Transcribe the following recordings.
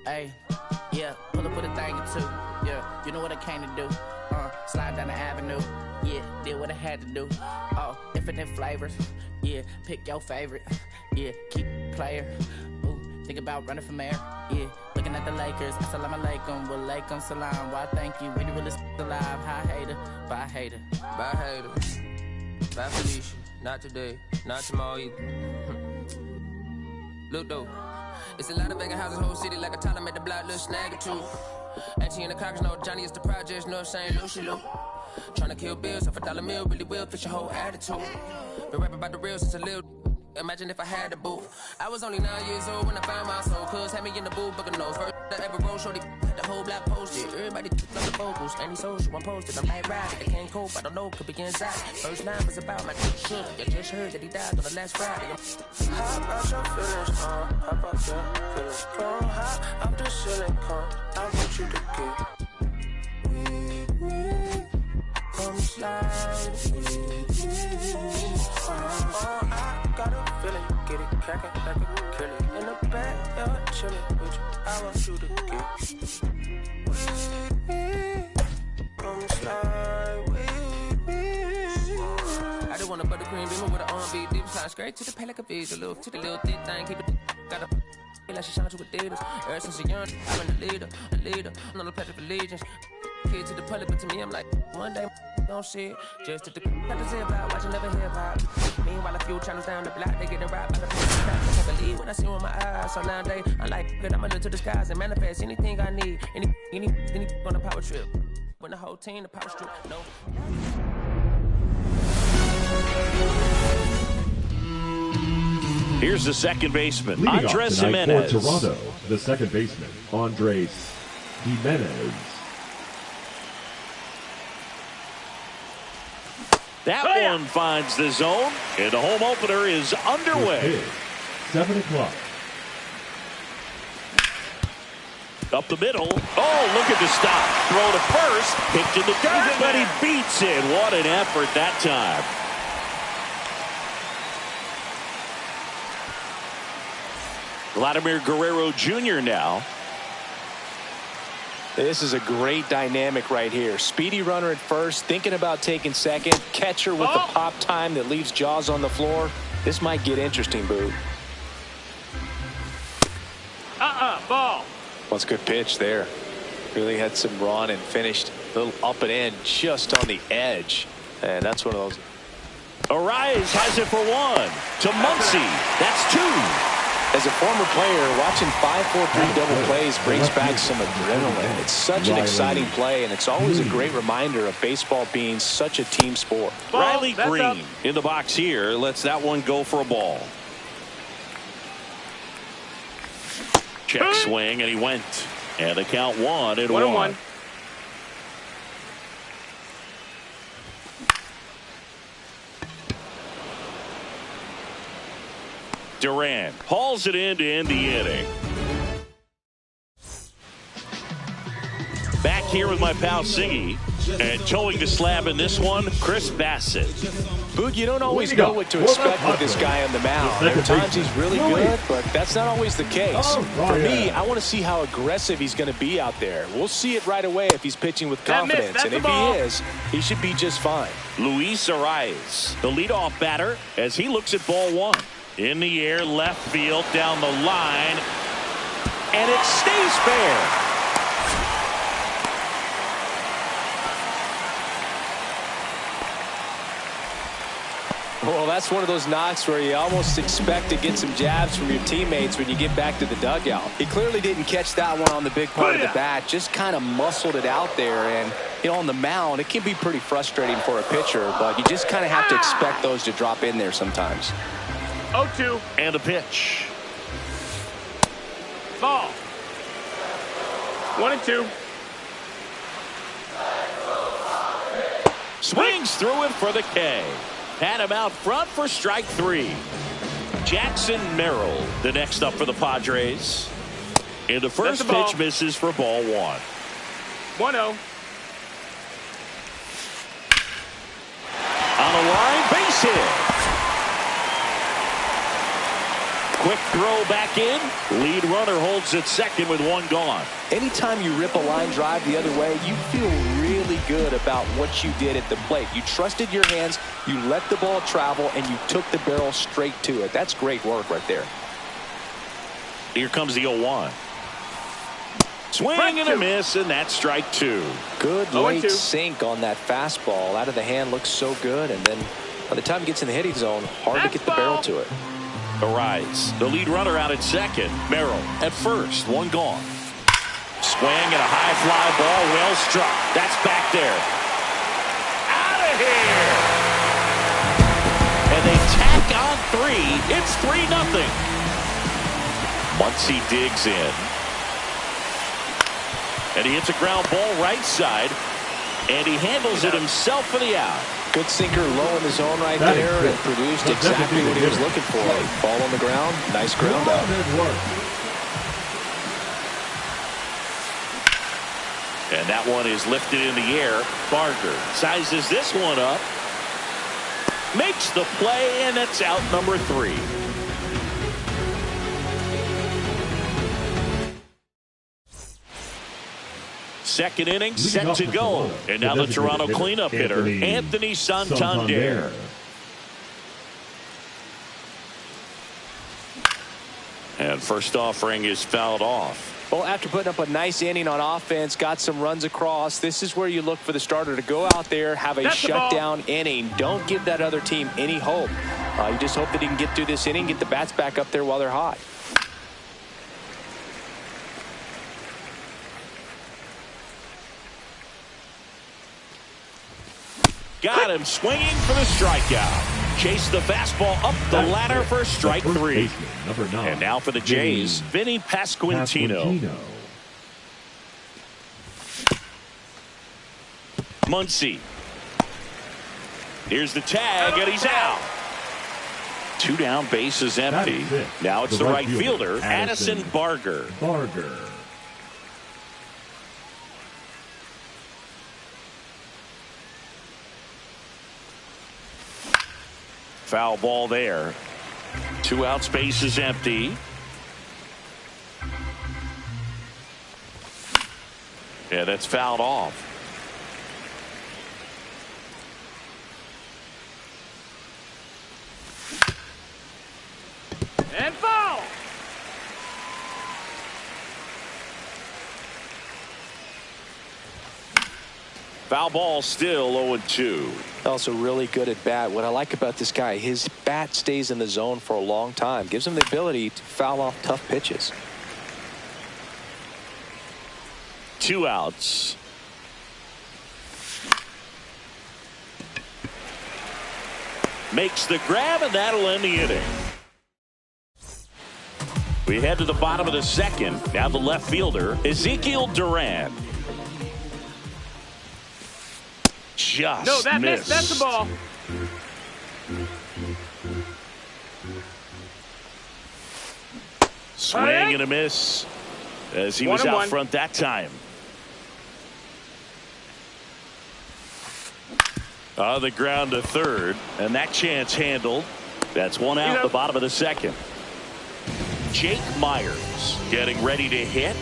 Hey, yeah, pull up with a thing or two. Yeah, you know what I came to do. Slide down the avenue. Yeah, did what I had to do. Oh, infinite flavors. Yeah, pick your favorite. Yeah, keep player. Ooh, think about running for mayor. Yeah, looking at the Lakers. Assalamu alaikum, wa alaikum salam. Why thank you, we the realest alive. Hi hater, bye hater. Bye hater. Bye Felicia. Not today, not tomorrow either. Look though, it's a lot of vacant houses, whole city like a Tyler made the block, little snag or two. Auntie in the cockers, no Johnny is the projects, no saying Lucy Lou. Tryna kill bills off $1 meal, really will fit your whole attitude. Been rapping about the real since a little. Imagine if I had the boot. I was only 9 years old when I found my soul. Cuz had me in the booth, booking nose. First I ever rolled, shorty, the whole block posted. Everybody love the vocals, any social, I'm posted. I'm like right, they can't cope, I don't know, could be inside. First line was about my sugar. You just heard that he died on the last Friday. How about your feelings, how about your feelings? Come high, I'm just chilling, come. I want you to get come slide. I got a feeling, get it crackin' like a kill it. In the back, you're chillin' with you. I want you to get come slide with me. I just want a buttercream beamer with an R&B deep slide straight to the pay like a visa. Look to the little thick thing, keep it. Got a like she shine to Adidas. Ever since a young, I've been a leader. I'm on the pledge of allegiance. Kid to the public, but to me, I'm like, one day, don't see it. Just to the got to say about watching never hear about. Meanwhile, a few channels down the block, they getting right by the place. I can't believe when I see with my eyes. So nowadays, I'm like, good, I'ma look to the skies and manifest anything I need. Any on a power trip. When the whole team, the power strip, no. Here's the second baseman, Leading Andres off tonight Jimenez. for Toronto, the second baseman, Andres Jimenez. That one finds the zone, and the home opener is underway. 7 o'clock. Up the middle. Oh, look at the stop. Throw to first. Picked in the dirt, but he beats it. What an effort that time. Vladimir Guerrero Jr. now. This is a great dynamic right here. Speedy runner at first, thinking about taking second. Catcher with the pop time that leaves Jaws on the floor. This might get interesting, Boo. Ball. Well, it's a good pitch there. Really had some run and finished a little up and in just on the edge. And that's one of those. Arraez has it for one. To Muncy. That's two. As a former player, watching 5-4-3 double plays brings back some adrenaline. It's such an exciting play, and it's always a great reminder of baseball being such a team sport. Riley Green in the box here. Lets that one go for a ball. Check swing, and he went. And the count 1-1. Duran hauls it in to end the inning. Back here with my pal Singy, and towing the slab in this one, Chris Bassett. Boog, you don't always know what to expect with this guy on the mound. There are times he's really good, but that's not always the case. For me, I want to see how aggressive he's going to be out there. We'll see it right away if he's pitching with confidence, and if he is, he should be just fine. Luis Arraez, the leadoff batter, as he looks at ball one. In the air, left field, down the line, and it stays fair. Well, that's one of those knocks where you almost expect to get some jabs from your teammates when you get back to the dugout. He clearly didn't catch that one on the big part of the bat, just kind of muscled it out there. And, you know, on the mound, it can be pretty frustrating for a pitcher, but you just kind of have to expect those to drop in there sometimes. 0-2. And a pitch. Ball. 1-2. Swings through it for the K. Had him out front for strike three. Jackson Merrill, the next up for the Padres. And the first pitch misses for ball one. 1-0. On the line, base hit. quick throw back in. Lead runner holds at second with one gone. Anytime you rip a line drive the other way, you feel really good about what you did at the plate. You trusted your hands, you let the ball travel, and you took the barrel straight to it. That's great work right there. Here comes the 0-1. Swing and a miss, and that's strike two. Good late sink on that fastball. Out of the hand, looks so good, and then by the time it gets in the hitting zone, hard to get the barrel to it. Arise. The lead runner out at second. Merrill at first. One gone. Swing and a high fly ball. Well struck. That's back there. Out of here. And they tack on three. It's 3-0. Muncy digs in. And he hits a ground ball right side. And he handles it himself for the out. Good sinker low in the zone right there and produced exactly what he was looking for. Ball on the ground. Nice ground out. And that one is lifted in the air. Barger sizes this one up. Makes the play, and that's out number 3. Second inning set to go. And now the Toronto cleanup hitter, Anthony Santander. And first offering is fouled off. Well, after putting up a nice inning on offense, got some runs across, this is where you look for the starter to go out there, have a shutdown inning. Don't give that other team any hope. You just hope that he can get through this inning, get the bats back up there while they're hot. Got him swinging for the strikeout. Chase the fastball up the ladder for strike 3. Number 9. And now for the Jays, Vinny Pasquantino. Muncy. Here's the tag, and he's out. 2 down, bases empty. Now it's the right fielder, Addison Barger. Foul ball there. 2 outs, base is empty. Yeah, that's fouled off. And foul. Foul ball still 0-2. Also really good at bat. What I like about this guy, his bat stays in the zone for a long time. Gives him the ability to foul off tough pitches. 2 outs. Makes the grab, and that'll end the inning. We head to the bottom of the second. Now the left fielder, Ezekiel Duran. Just no, that missed. That's the ball. Swing and a miss as he was out front that time. On the ground to third, and that chance handled. That's 1 out the bottom of the second. Jake Myers getting ready to hit.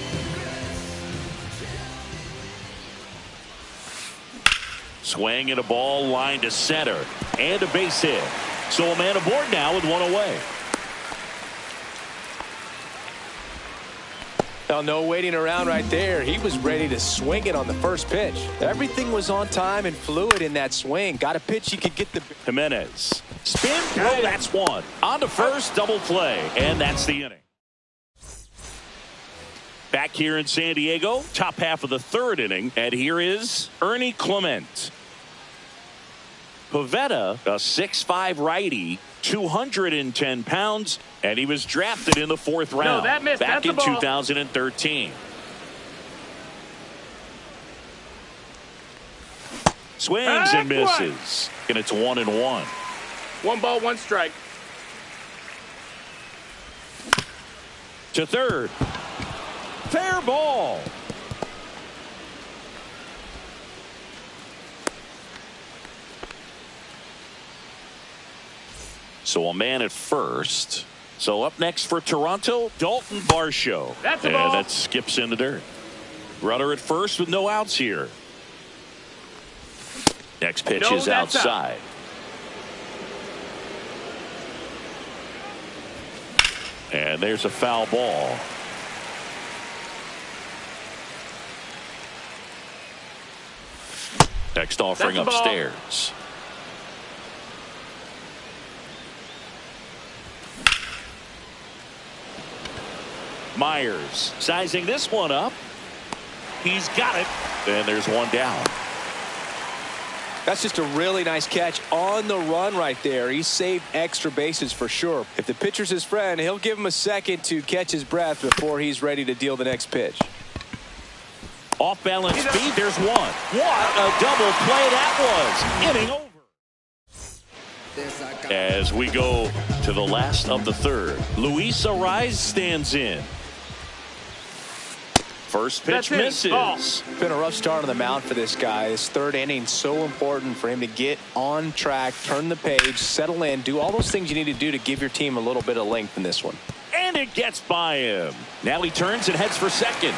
Swing and a ball line to center and a base hit. So a man aboard now with 1 away. Now, no waiting around right there. He was ready to swing it on the first pitch. Everything was on time and fluid in that swing. Got a pitch he could get the... Jimenez. Spin throw, that's 1. On to first, double play, and that's the inning. Back here in San Diego, top half of the 3rd inning, and here is Ernie Clement. Pivetta, a 6'5" righty, 210 pounds, and he was drafted in the 4th round back in 2013. Swings and misses, and it's 1-1. 1 ball, 1 strike. To third. Fair ball. So a man at first. So up next for Toronto, Dalton Varsho. That's a ball. And that skips into dirt. Runner at first with no outs here. Next pitch is outside. And there's a foul ball. Next offering upstairs. Myers sizing this one up. He's got it. And there's one down. That's just a really nice catch on the run right there. He saved extra bases for sure. If the pitcher's his friend, he'll give him a second to catch his breath before he's ready to deal the next pitch. Off balance speed, there's one. What a double play that was. Inning over. As we go to the last of the third, Luis Arraez stands in. First pitch misses. It's been a rough start on the mound for this guy. His third inning, so important for him to get on track, turn the page, settle in, do all those things you need to do to give your team a little bit of length in this one. And it gets by him. Now he turns and heads for second.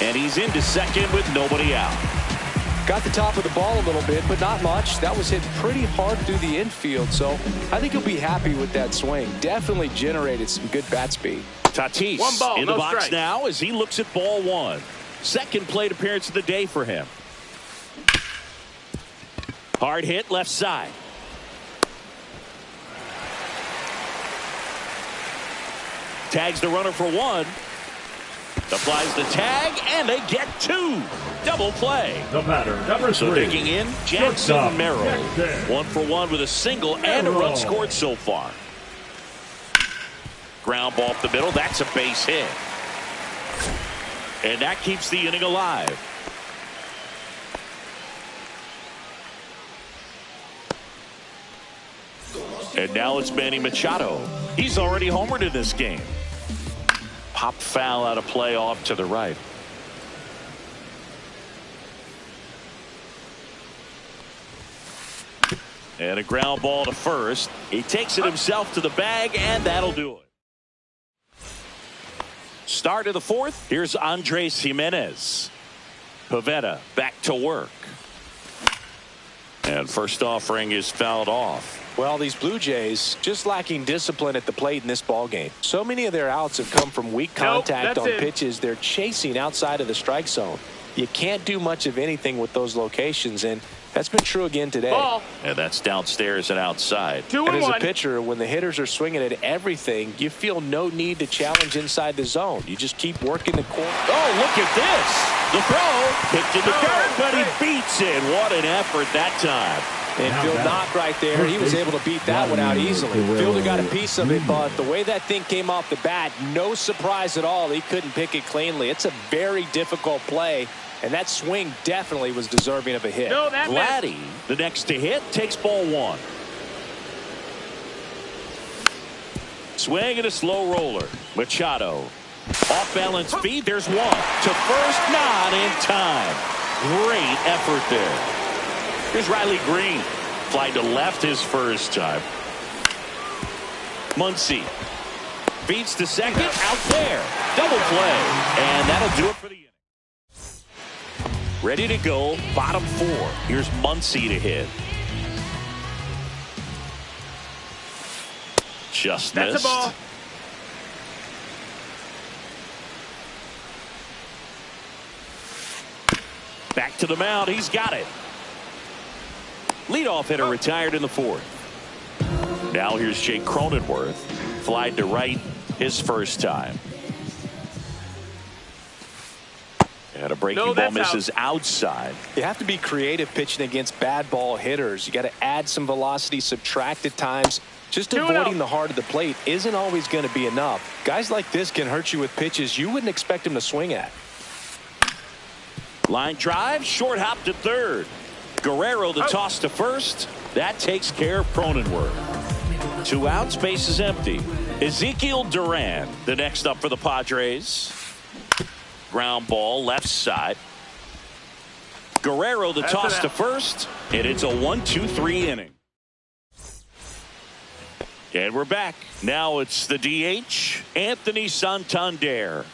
And he's into second with nobody out. Got the top of the ball a little bit, but not much. That was hit pretty hard through the infield, so I think he'll be happy with that swing. Definitely generated some good bat speed. Tatis in the box now as he looks at ball one. Second plate appearance of the day for him. Hard hit left side. Tags the runner for one. Applies the tag, and they get two. Double play. The batter, number 3. So digging in, Jackson Merrill. 1 for 1 with a single and a run scored so far. Ground ball up the middle. That's a base hit. And that keeps the inning alive. And now it's Manny Machado. He's already homered in this game. Popped foul out of play off to the right. And a ground ball to first. He takes it himself to the bag, and that'll do it. Start of the fourth. Here's Andres Jimenez. Pivetta back to work. And first offering is fouled off. Well, these Blue Jays just lacking discipline at the plate in this ball game. So many of their outs have come from weak contact on pitches they're chasing outside of the strike zone. You can't do much of anything with those locations, and that's been true again today. Ball. And that's downstairs and outside. 2-1. And as a pitcher, when the hitters are swinging at everything, you feel no need to challenge inside the zone. You just keep working the corner. Oh, look at this. The throw picked in the dirt, but he beats it. What an effort that time. Infield knock right there. He was able to beat that one out easily. Fielder got a piece of it, but the way that thing came off the bat, no surprise at all. He couldn't pick it cleanly. It's a very difficult play, and that swing definitely was deserving of a hit. Vladdy, the next to hit, takes ball one. Swing and a slow roller. Machado. Off balance speed. There's one. To first, not in time. Great effort there. Here's Riley Green. Fly to left his first time. Muncy beats to second. Out there. Double play. And that'll do it for the inning. Ready to go. Bottom four. Here's Muncy to hit. Just missed. That's a ball. Back to the mound. He's got it. Leadoff hitter retired in the fourth. Now here's Jake Cronenworth. Flied to right his first time. And a breaking ball misses outside. You have to be creative pitching against bad ball hitters. You got to add some velocity, subtract at times. Just avoiding the heart of the plate isn't always going to be enough. Guys like this can hurt you with pitches you wouldn't expect him to swing at. Line drive, short hop to third. Guerrero the toss to first. That takes care of Cronenworth. 2 outs, base is empty. Ezekiel Duran, the next up for the Padres. Ground ball left side. Guerrero the toss to first. And it's a 1-2-3 inning. And we're back. Now it's the DH, Anthony Santander.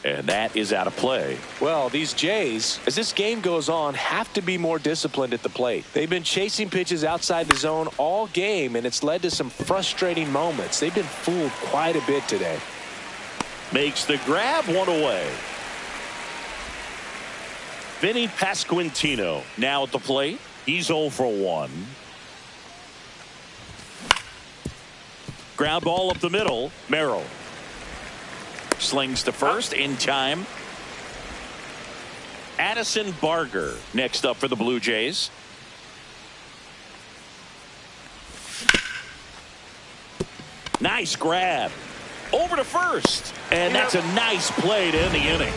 And that is out of play. Well, these Jays, as this game goes on, have to be more disciplined at the plate. They've been chasing pitches outside the zone all game, and it's led to some frustrating moments. They've been fooled quite a bit today. Makes the grab, one away. Vinny Pasquantino now at the plate. He's 0 for 1. Ground ball up the middle. Merrill slings to first in time. Addison Barger next up for the Blue Jays. Nice grab. Over to first. And that's a nice play to end the inning.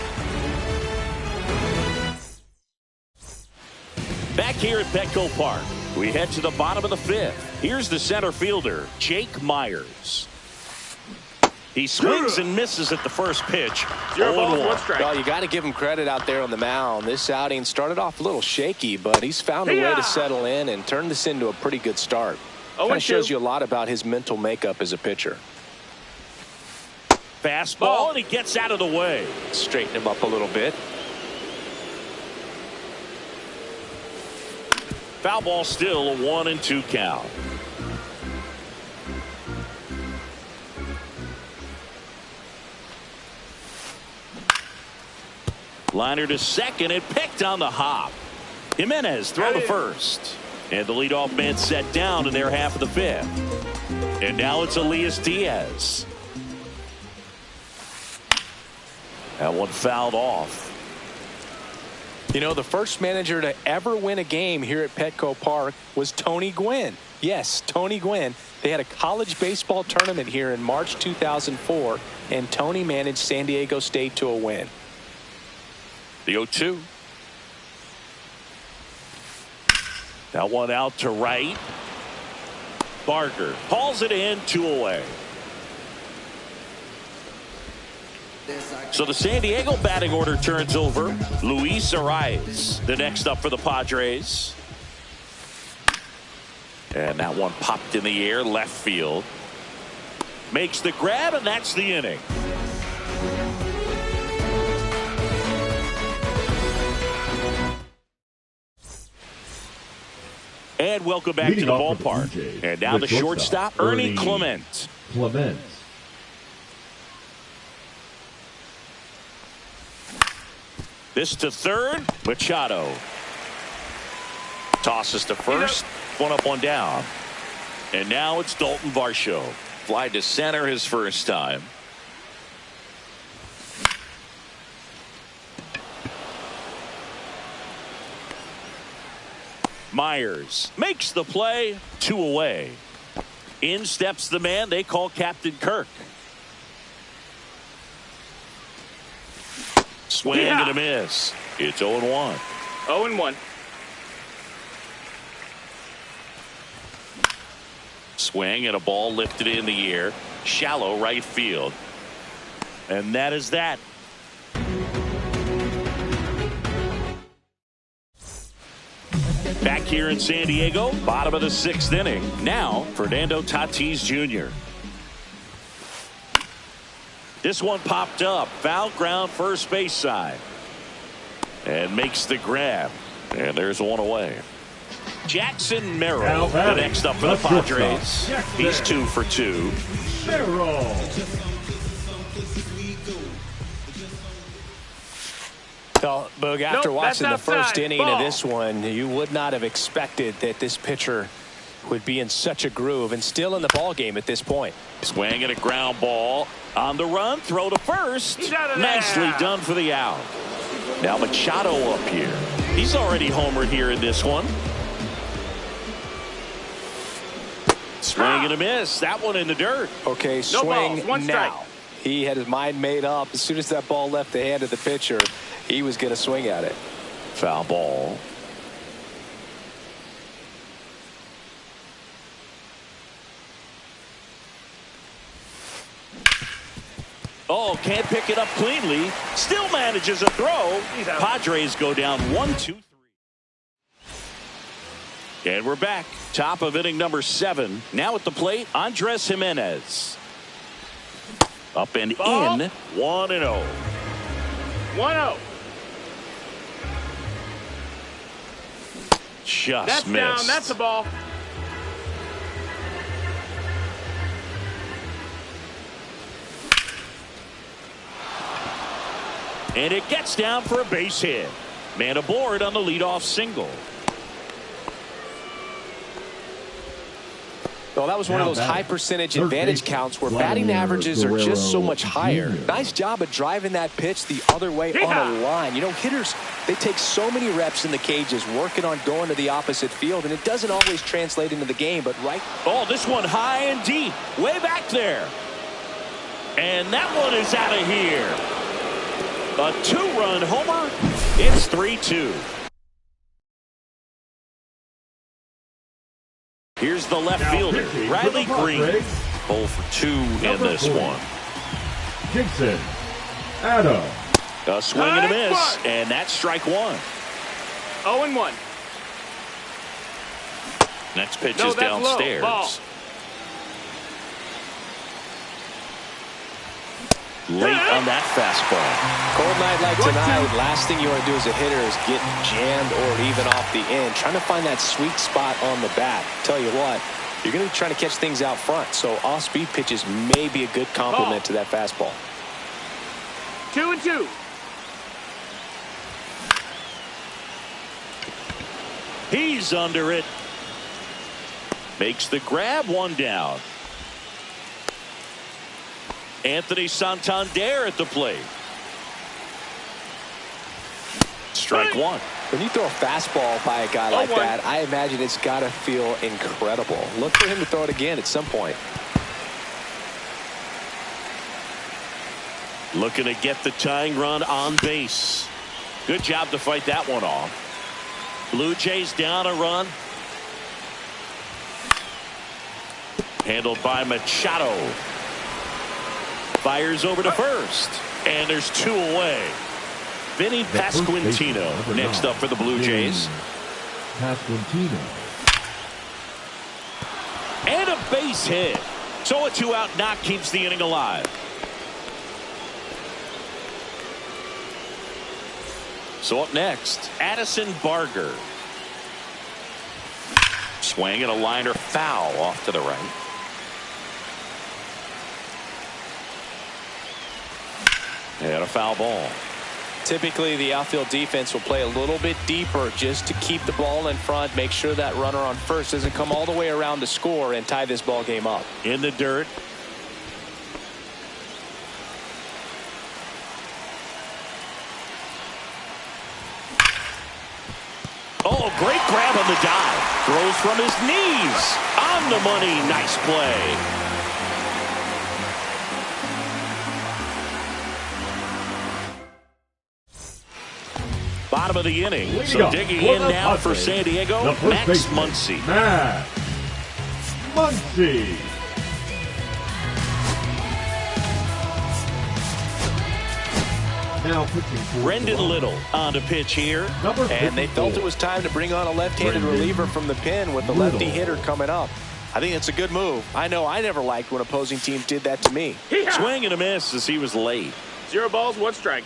Back here at Petco Park, we head to the bottom of the 5th. Here's the center fielder, Jake Myers. He swings and misses at the first pitch. 0 balls, 1 strike. Well, you got to give him credit out there on the mound. This outing started off a little shaky, but he's found a way to settle in and turn this into a pretty good start. Kind of shows you a lot about his mental makeup as a pitcher. Fastball, and he gets out of the way. Straighten him up a little bit. Foul ball, still a 1-2 count. Liner to second and picked on the hop. Jimenez throw to first. And the leadoff man set down in their half of the 5th. And now it's Elias Diaz. That one fouled off. You know, the first manager to ever win a game here at Petco Park was Tony Gwynn. Yes, Tony Gwynn. They had a college baseball tournament here in March 2004, and Tony managed San Diego State to a win. The 0-2. That one out to right. Barger hauls it in, 2 away. So the San Diego batting order turns over. Luis Arraez, the next up for the Padres. And that one popped in the air, left field. Makes the grab, and that's the inning. And welcome back to the ballpark. And now the shortstop, Ernie Clement. This to third. Machado tosses to first. One up, one down. And now it's Dalton Varsho. Fly to center his first time. Myers makes the play, 2 away. In steps the man they call Captain Kirk. Swing and a miss. It's 0-1. 0-1. Swing and a ball lifted in the air. Shallow right field. And that is that. Back here in San Diego, bottom of the 6th inning. Now, Fernando Tatis Jr. This one popped up. Foul ground, first base side. And makes the grab. And there's 1 away. Jackson Merrill, the next up for the Padres. He's 2 for 2. Merrill. Well, Boog, after watching the first inning Ball. of this one, you would not have expected that this pitcher would be in such a groove and still in the ball game at this point. Swing and a ground ball on the run. Throw to first. Nicely done for the out. Now Machado up here. He's already homered here in this one. Swing and a miss. That one in the dirt. Okay, swing balls, 1 strike. now. He had his mind made up. As soon as that ball left the hand of the pitcher, he was going to swing at it. Foul ball. Oh, can't pick it up cleanly. Still manages a throw. Padres go down 1-2-3. And we're back. Top of inning number 7. Now at the plate, Andres Gimenez. Up and Ball. in. 1-0. 1-0. Just That's missed. down. That's a ball. And it gets down for a base hit. Man aboard on the leadoff single. Well, that was one of those high percentage advantage counts where batting averages are just so much higher. Nice job of driving that pitch the other way on a line. You know, hitters, they take so many reps in the cages working on going to the opposite field, and it doesn't always translate into the game, but right. Oh, this one high and deep. Way back there. And that one is out of here. A 2-run homer. It's 3-2. Here's the left fielder, Riley Green. 0 for 2 in this one. Gibson. Adam. A swing and a miss, and that's strike 1. 0-1. Next pitch is downstairs. Late on that fastball. Cold night like tonight, last thing you want to do as a hitter is get jammed or even off the end. Trying to find that sweet spot on the bat. Tell you what, you're going to be trying to catch things out front, so off-speed pitches may be a good complement to that fastball. 2-2. He's under it. Makes the grab, 1 down. Anthony Santander at the plate. Strike 1. When you throw a fastball by a guy like that, I imagine it's got to feel incredible. Look for him to throw it again at some point. Looking to get the tying run on base. Good job to fight that one off. Blue Jays down a run. Handled by Machado. Fires over to first. And there's 2 away. Vinny Pasquantino next up for the Blue Jays. Pasquantino. And a base hit. So a 2-out knock keeps the inning alive. So up next, Addison Barger. Swing and a liner foul off to the right. And a foul ball. Typically, the outfield defense will play a little bit deeper just to keep the ball in front, make sure that runner on first doesn't come all the way around to score and tie this ball game up. In the dirt. Oh, great grab on the dive. Throws from his knees. On the money. Nice play. Bottom of the inning. So digging in now for San Diego, Max Muncy. Max Muncy. Now pitching for Brendan Little on to pitch here. And they felt it was time to bring on a left-handed reliever from the pen with the lefty hitter coming up. I think it's a good move. I know I never liked when opposing teams did that to me. Swing and a miss as he was late. 0 balls, 1 strike.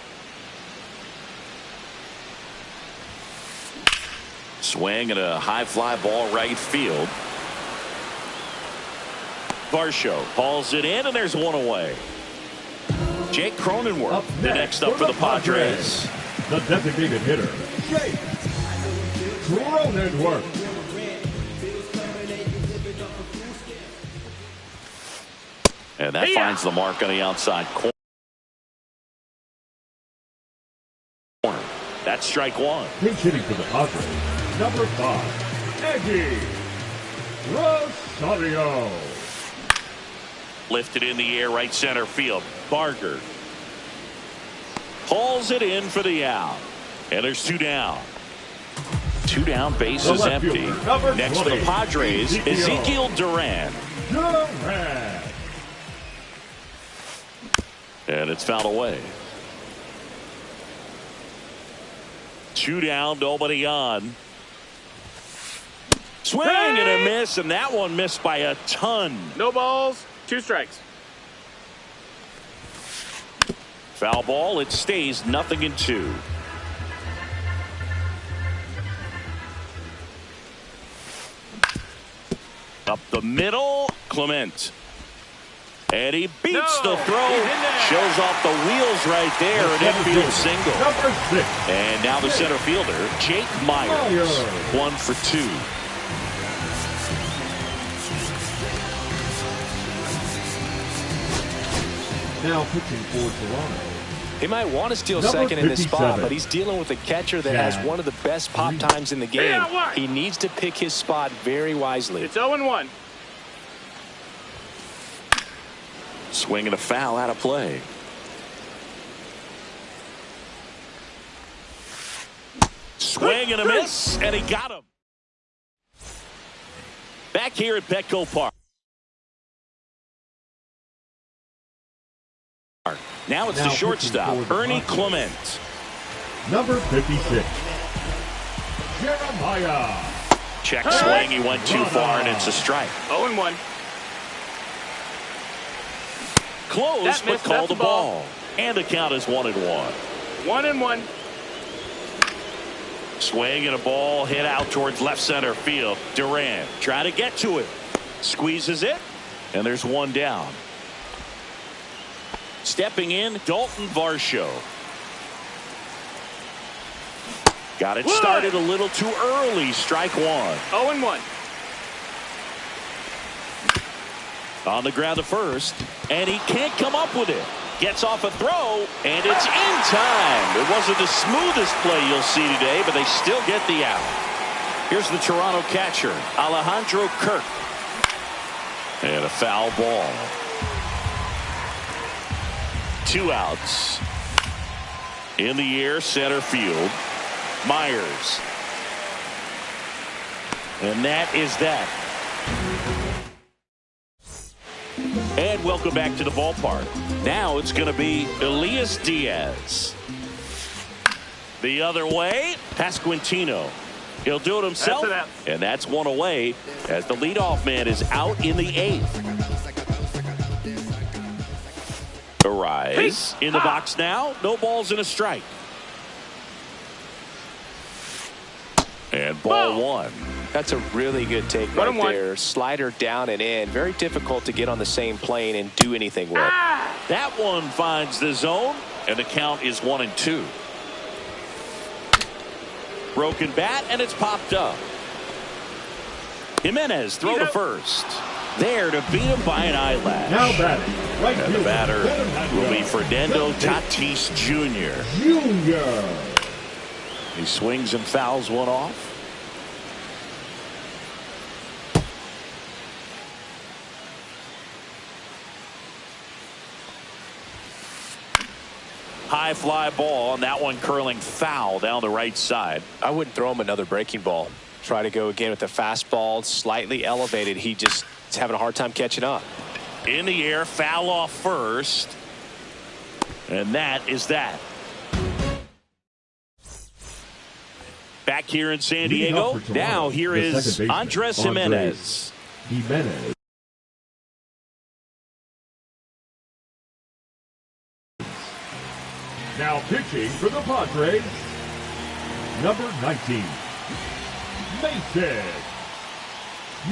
Swing and a high fly ball right field. Varsho hauls it in, and there's 1 away. Jake Cronenworth, the next up for the Padres. The designated hitter, Jake Cronenworth. And that finds the mark on the outside corner. That's strike 1. Pinch hitting for the Padres, number 5, Eddie Rosario. Lifted in the air, right center field. Barger hauls it in for the out. And there's 2 down. 2 down, base is empty. Next for the Padres, Ezekiel Duran. And it's fouled away. 2 down, nobody on. Swing and a miss, and that one missed by a ton. No balls, 2 strikes. Foul ball, it stays 0-2. Up the middle, Clement. And he beats the throw. Shows off the wheels right there. An infield single. Number 6. And now the center fielder, Jake Myers. 1 for 2. Now pitching for Toronto. He might want to steal Number second in this spot, 57. but he's dealing with a catcher that has one of the best pop times in the game. Yeah, He needs to pick his spot very wisely. It's 0-1. Swing and a foul out of play. Swing and a miss, and he got him. Back here at Petco Park. Now it's the shortstop, Ernie Clement. Number 56. Jeremiah. Check swing, he went too far, and it's a strike. 0-1. Close, That but missed, called that's the a ball. ball. And the count is 1-1. 1-1. Swing and a ball hit out towards left center field. Duran trying to get to it. Squeezes it, and there's one down. Stepping in, Dalton Varsho. Got it started a little too early. Strike 1. 0-1. On the ground to first, and he can't come up with it. Gets off a throw, and it's in time. It wasn't the smoothest play you'll see today, but they still get the out. Here's the Toronto catcher, Alejandro Kirk. And a foul ball. 2 outs. In the air, center field. Myers. And that is that. And welcome back to the ballpark. Now it's going to be Elias Diaz. The other way, Pasquantino. He'll do it himself. And that's one away as the leadoff man is out in the 8th. Arise in the box now. No balls and a strike. And ball 1. That's a really good take right there. Slider down and in. Very difficult to get on the same plane and do anything with. That one finds the zone, and the count is 1-2. Broken bat, and it's popped up. Jimenez throw to first. There to beat him by an eyelash. Now batting. Right and the batter will be Fernando Tatis Jr. He swings and fouls one off. High fly ball, and that one curling foul down the right side. I wouldn't throw him another breaking ball. Try to go again with the fastball, slightly elevated. He just is having a hard time catching up. In the air, foul off first. And that is that. Back here in San Diego, now here is Andres Jimenez. Now pitching for the Padres, number 19, Mason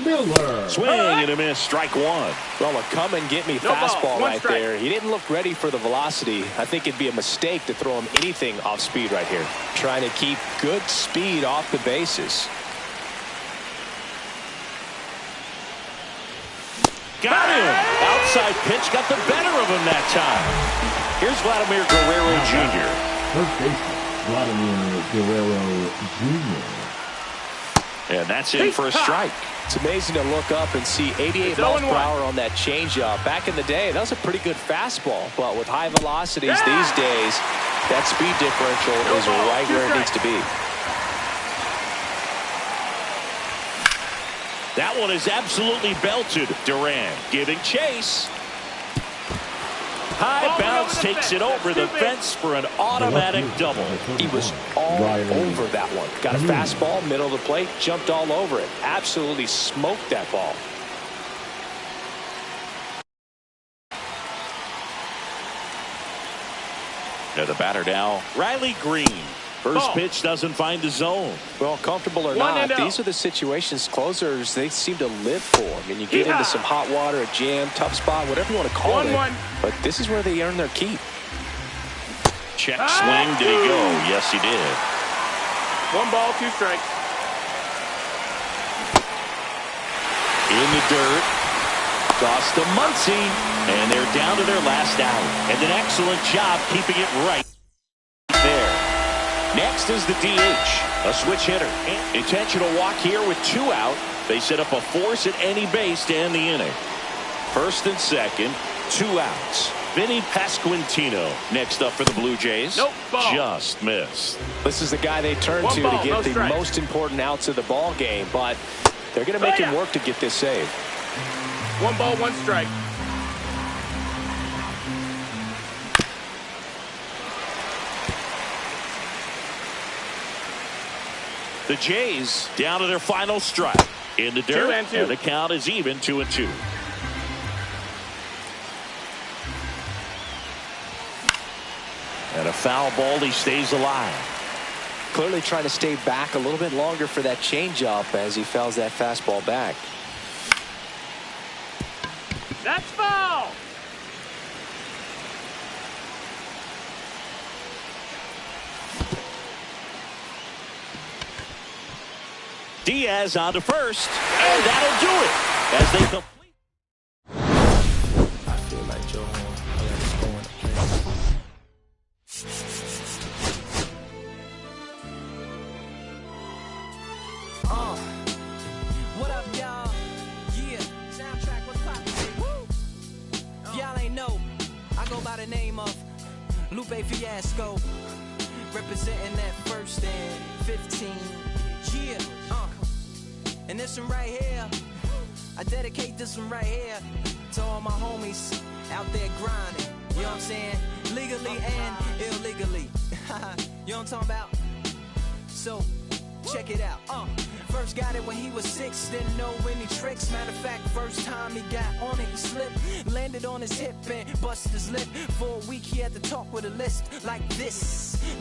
Miller. Swing and a miss, strike 1. Well, a come and get me fastball right there. He didn't look ready for the velocity. I think it'd be a mistake to throw him anything off speed right here. Trying to keep good speed off the bases. Got him. Outside pitch got the better of him that time. Here's Vladimir Guerrero Jr. First baseman, Vladimir Guerrero Jr. And that's in for a strike. It's amazing to look up and see 88 miles per hour on that changeup. Back in the day, that was a pretty good fastball. But with high velocities these days, that speed differential is right where it needs to be. That one is absolutely belted. Duran giving chase. High bounce Diaz takes it over the fence for an automatic double. He was all over that one. Got a fastball, middle of the plate, jumped all over it. Absolutely smoked that ball. Now the batter now, Riley Green. First pitch doesn't find the zone. Well, comfortable or not, these are the situations closers they seem to live for. I mean, you get into some hot water, a jam, tough spot, whatever you want to call it. But this is where they earn their keep. Check swing. Did he go? Yes, he did. 1 ball, 2 strikes. In the dirt. Toss to Muncy. And they're down to their last out. And an excellent job keeping it right there. Next is the DH, a switch hitter. Intentional walk here with 2 out. They set up a force at any base to end the inning. First and second, 2 outs. Vinny Pasquantino next up for the Blue Jays. Nope, ball. Just missed. This is the guy they turn to get the most important outs of the ball game, but they're going to make him work to get this save. 1 ball, 1 strike. The Jays down to their final strike. In the dirt, 2-2. and the count is even 2-2. And a foul ball, he stays alive. Clearly trying to stay back a little bit longer for that changeup as he fouls that fastball back. That's foul. Diaz on to first, and that'll do it as they complete. I feel like Joe Horn. I like scoring the What up, y'all? Yeah, soundtrack, what's poppin'? Woo! Y'all ain't know, I go by the name of Lupe Fiasco, representing that 1st and 15. Yeah, and this one right here, I dedicate this one right here to all my homies out there grinding. You know what I'm saying? Legally and illegally. You know what I'm talking about? So, check it out. First got it when he was 6, didn't know any tricks. Matter of fact, first time he got on it, he slipped, landed on his hip and busted his lip. For a week he had to talk with a list like this.